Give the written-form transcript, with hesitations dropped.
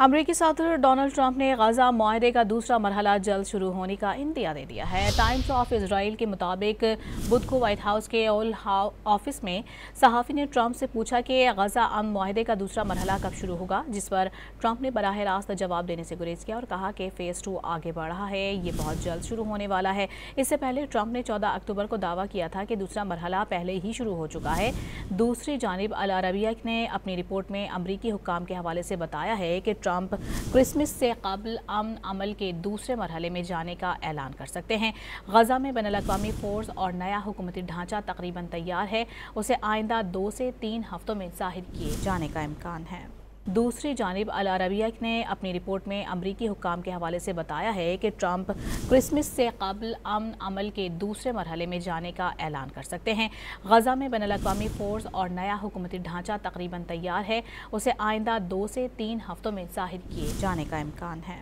अमरीकी सदर Donald Trump ने गजा मुआहदे का दूसरा मरहला जल्द शुरू होने का इंदिया दे दिया है। टाइम्स ऑफ इजराइल के मुताबिक बुध को व्हाइट हाउस के ओवल ऑफिस में सहाफ़ी ने ट्रंप से पूछा कि गजा अमन मुआहदे का दूसरा मरहला कब शुरू होगा, जिस पर ट्रंप ने बराह रास्त जवाब देने से गुरेज किया और कहा कि फ़ेज़ 2 आगे बढ़ रहा है, ये बहुत जल्द शुरू होने वाला है। इससे पहले ट्रंप ने 14 अक्टूबर को दावा किया था कि दूसरा मरहला पहले ही शुरू हो चुका है। दूसरी जानिब अल अरबिया ने अपनी रिपोर्ट में अमरीकी हुक्काम के हवाले से बताया है कि ट्रंप क्रिसमस से कबल अमन अमल के दूसरे मरहले में जाने का ऐलान कर सकते हैं। गजा में बैनुल-अक़वामी फ़ोर्स और नया हुकूमती ढांचा तकरीबन तैयार है, उसे आइंदा 2 से 3 हफ्तों में ज़ाहिर किए जाने का इम्कान है। दूसरी जानिब अल अरबिया ने अपनी रिपोर्ट में अमरीकी हुक्काम के हवाले से बताया है कि ट्रंप क्रिसमस से कबल अमन अमल के दूसरे मरहले में जाने का ऐलान कर सकते हैं। गजा में बैनुल-अक़वामी फ़ोर्स और नया हुकूमती ढांचा तकरीबन तैयार है, उसे आइंदा 2 से 3 हफ्तों में ज़ाहिर किए जाने का इम्कान है।